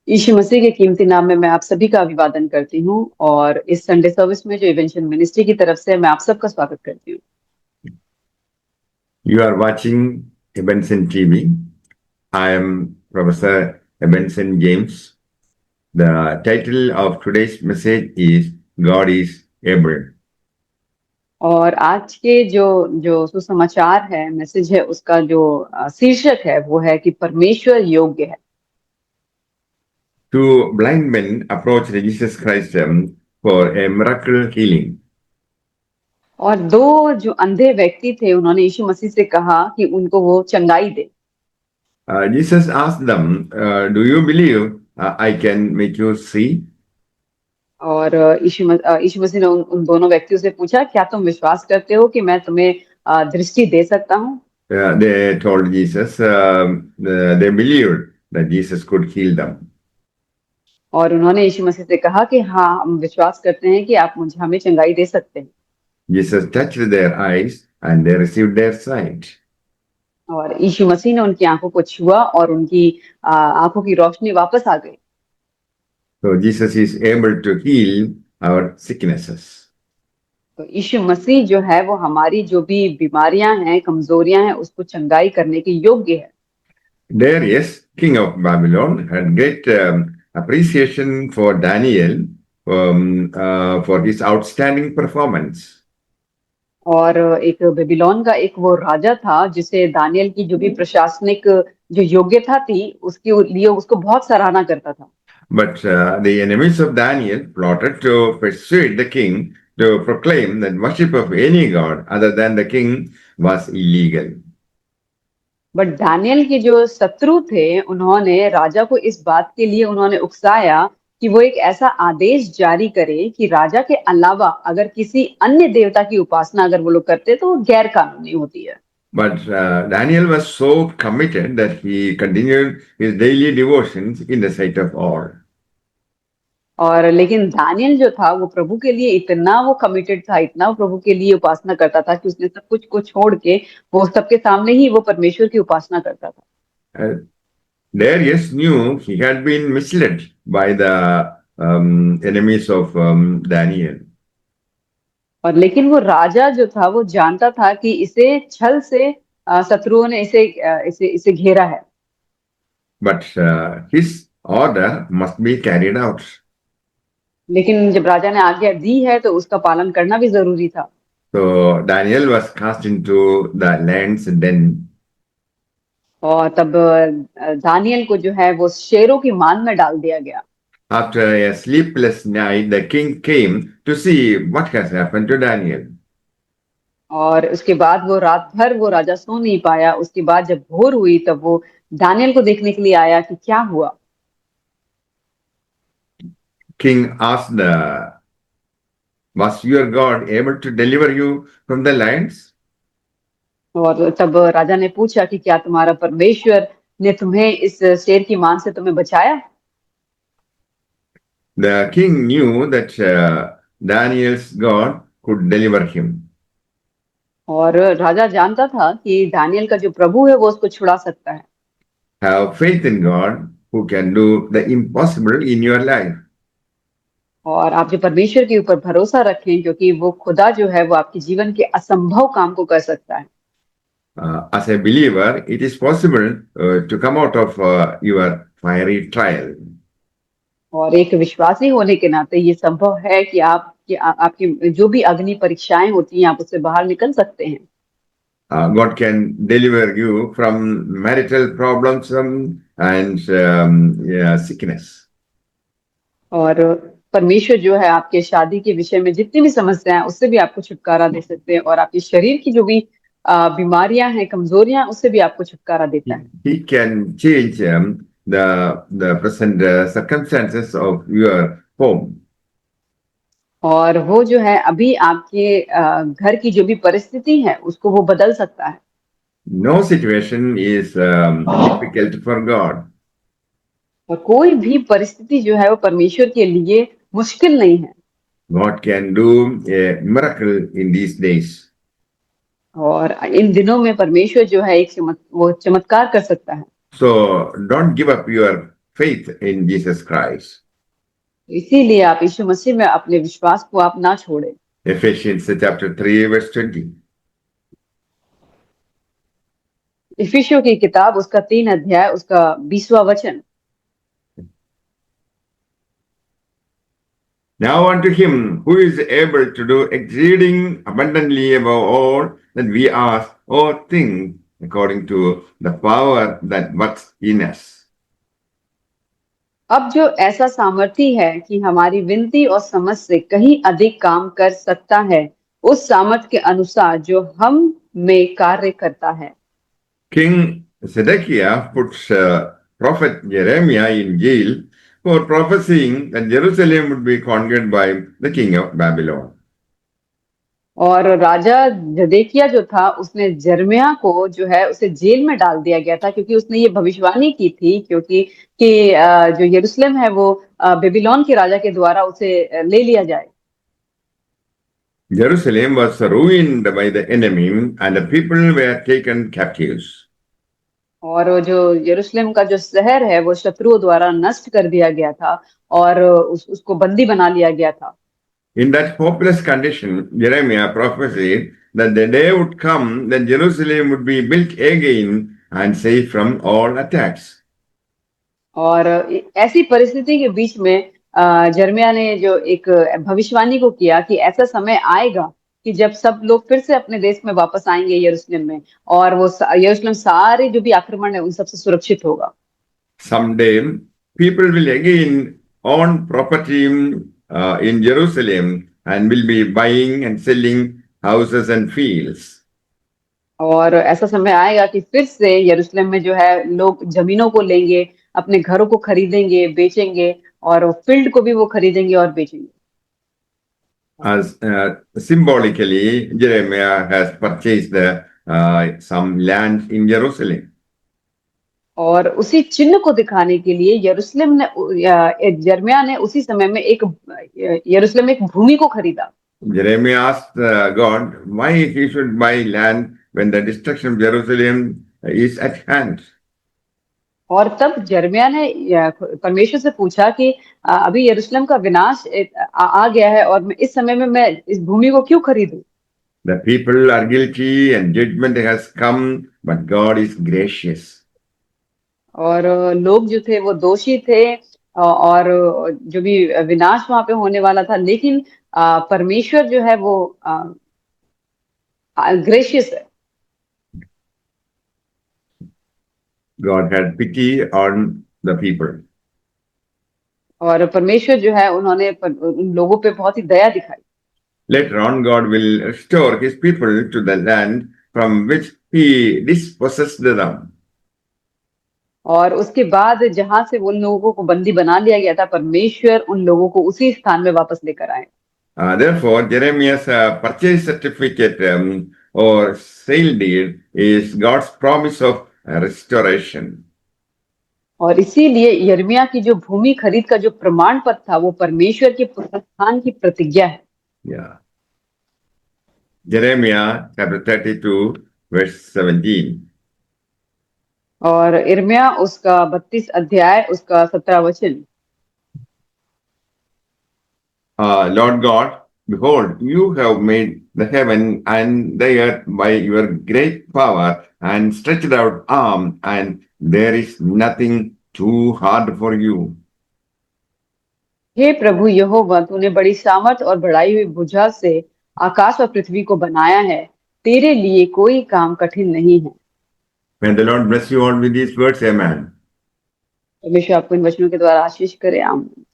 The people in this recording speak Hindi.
यीशु मसीह के कीमती नाम में मैं आप सभी का अभिवादन करती हूँ और इस संडे सर्विस में जो इवेंशन मिनिस्ट्री की तरफ से मैं आप सबका स्वागत करती हूँ। You are watching Benson TV. I am Professor Benson James. The title of today's message is God is able. और आज के जो जो सुसमाचार है, मैसेज है, उसका जो शीर्षक है वो है कि परमेश्वर योग्य है। Two blind men approached Jesus Christ for a miracle healing. और दो जो अंधे व्यक्ति थे उन्होंने यीशु मसीह से कहा कि उनको वो चंगाई दे। Jesus asked them, Do you believe I can make you see? और यीशु मसीह ने उन दोनों व्यक्तियों से पूछा, क्या तुम विश्वास करते हो कि मैं तुम्हें दृष्टि दे सकता हूँ? They told Jesus they believed that Jesus could heal them. और उन्होंने यीशु मसीह से कहा कि हाँ, हम विश्वास करते हैं कि आप मुझे हमें चंगाई दे सकते हैं। Jesus touched their eyes and they received their sight. और यीशु मसीह ने उनकी आंखों को छुआ और उनकी आंखों की रोशनी वापस आ गई। So Jesus is able to heal our sicknesses. तो यीशु मसीह जो है वो हमारी जो भी बीमारियां हैं, कमजोरियां हैं, उसको चंगाई करने के योग्य है। Darius, king of Babylon, had great appreciation for Daniel for his outstanding performance. और एक बेबीलोन का एक वो राजा था जिसे दानियल की जो भी प्रशासनिक जो योग्यता थी उसके लिए उसको बहुत सराहना करता था। But the enemies of Daniel plotted to persuade the king to proclaim that worship of any god other than the king was illegal. But Daniel के जो शत्रु थे उन्होंने राजा को इस बात के लिए उन्होंने उकसाया कि वो एक ऐसा आदेश जारी करे कि राजा के अलावा अगर किसी अन्य देवता की उपासना अगर वो लोग करते तो वो गैर कानूनी होती है। But Daniel was so committed that he continued his daily devotions in the sight of all. और लेकिन दानियल जो था वो प्रभु के लिए इतना वो कमिटेड था, इतना वो प्रभु के लिए उपासना करता था कि उसने सब कुछ को छोड़ के वो सबके सामने ही वो परमेश्वर की उपासना करता था। Darius knew he had been misled by the enemies of Daniel. और लेकिन वो राजा जो था वो जानता था कि इसे छल से शत्रुओं ने इसे घेरा है। But his order must be carried out. लेकिन जब राजा ने आज्ञा दी है तो उसका पालन करना भी जरूरी था। So Daniel was cast into the lion's den. और तब दानियल को जो है वो शेरों की मान में डाल दिया गया। After a sleepless night, the king came to see what has happened to Daniel. और उसके बाद वो रात भर वो राजा सो नहीं पाया। उसके बाद जब भोर हुई तब वो दानियल को देखने के लिए आया कि क्या हुआ। King asked, was your God able to deliver you from the lions? और तब राजा ने पूछा कि क्या तुम्हारा परमेश्वर ने तुम्हें इस शेर की मान से तुम्हें बचाया? The king knew that Daniel's God could deliver him. और राजा जानता था कि दानियल का जो प्रभु है वो उसको छुड़ा सकता है। Have faith in God who can do the impossible in your life. और आप जो परमेश्वर के ऊपर भरोसा रखें क्योंकि वो खुदा जो है वो आपके जीवन के असंभव काम को कर सकता है। As a believer, it is possible to come out of your fiery trial. और एक विश्वासी होने के नाते ये संभव है कि आपकी जो भी अग्नि परीक्षाएं होती हैं आप उससे बाहर निकल सकते हैं। God can deliver you from marital problems and sickness. और परमेश्वर जो है आपके शादी के विषय में जितनी भी समस्याएं हैं उससे भी आपको छुटकारा दे सकते हैं और आपके शरीर की जो भी बीमारियां हैं, कमजोरियां हैं, उससे भी आपको छुटकारा देता है। He can change the present circumstances of your home. और वो जो है अभी आपके घर की जो भी परिस्थिति है उसको वो बदल सकता है। No situation is difficult for God. और कोई भी परिस्थिति जो है वो परमेश्वर के लिए मुश्किल नहीं है। God can do a miracle in these days. और इन दिनों में परमेश्वर जो है वो चमत्कार कर सकता है। So don't give up your faith in Jesus Christ. इसीलिए आप यीशु मसीह में अपने विश्वास को आप ना छोड़े। Ephesians chapter 3 verse 20. इफिसियों की किताब उसका 3 अध्याय उसका 20वां वचन। Now unto him who is able to do exceeding abundantly above all that we ask or think, according to the power that works in us. अब जो ऐसा सामर्थी है कि हमारी विनती और समझ से कहीं अधिक काम कर सकता है, उस सामर्थ के अनुसार जो हम में कार्य करता है। King Zedekiah puts prophet Jeremiah in jail for prophesying that Jerusalem would be conquered by the king of Babylon. और राजा जदेकिया जो था उसने जर्मिया को जो है उसे जेल में डाल दिया गया था, क्योंकि उसने ये भविष्यवाणी की थी क्योंकि जो यरूशलेम है वो बेबीलोन के राजा के द्वारा उसे ले लिया जाए। Jerusalem was ruined by the enemy and the people were taken captives. और वो जो यरूशलेम का जो शहर है वो शत्रुओं द्वारा नष्ट कर दिया गया था और उसको बंदी बना लिया गया था। In that hopeless condition, Jeremiah prophesied that the day would come that Jerusalem would be built again and safe from all attacks. और ऐसी परिस्थिति के बीच में जर्मिया ने जो एक भविष्यवाणी को किया कि ऐसा समय आएगा कि जब सब लोग फिर से अपने देश में वापस आएंगे यरूशलेम में, और वो यरूशलेम सारे जो भी आक्रमण है उन सबसे सुरक्षित होगा। Someday, people will again own property in Jerusalem and will be buying and selling houses and fields. और ऐसा समय आएगा कि फिर से यरूशलेम में जो है लोग जमीनों को लेंगे, अपने घरों को खरीदेंगे, बेचेंगे, और फील्ड को भी वो खरीदेंगे और बेचेंगे। As symbolically, Jeremiah has purchased some land in Jerusalem. और उसी चिन्ह को दिखाने के लिए यरूशलेम ने जर्मिया ने उसी समय में यरूशलेम में एक भूमि को खरीदा। Jeremiah asked God why he should buy land when the destruction of Jerusalem is at hand. और तब जर्मिया ने परमेश्वर से पूछा कि अभी यरूशलेम का विनाश आ गया है और इस समय में मैं इस भूमि को क्यों खरीदूं? The people are guilty and judgment has come, but God is gracious. और लोग जो थे वो दोषी थे और जो भी विनाश वहां पे होने वाला था, लेकिन परमेश्वर जो है वो ग्रेशियस है। God had pity on the people. और परमेश्वर जो है उन्होंने उन लोगों पे बहुत ही दया दिखाई। Later on, God will restore his people to the land from which he dispossessed them. और उसके बाद जहां से उन लोगों को बंदी बना लिया गया था, परमेश्वर उन लोगों को उसी स्थान में वापस लेकर आए। Therefore, Jeremiah's purchase certificate or sale deed is God's promise of restoration. और इसीलिए यिर्मयाह की जो भूमि खरीद का जो प्रमाण पत्र था वो परमेश्वर के पुनरुत्थान की प्रतिज्ञा है। Yeah. Jeremiah chapter 32 verse 17. और यिर्मयाह उसका 32 अध्याय उसका 17 वचन। Lord God, behold, you have made the heaven and the earth by your great power and stretched out arm, and there is nothing too hard for you. हे प्रभु यहोवा, तूने बड़ी सामर्थ और बढ़ाई हुई भुजा से आकाश और पृथ्वी को बनाया है, तेरे लिए कोई काम कठिन नहीं है। May the Lord bless you all with these words. Amen. परमेश्वर आपको इन वचनों के द्वारा आशीष करे। आमीन।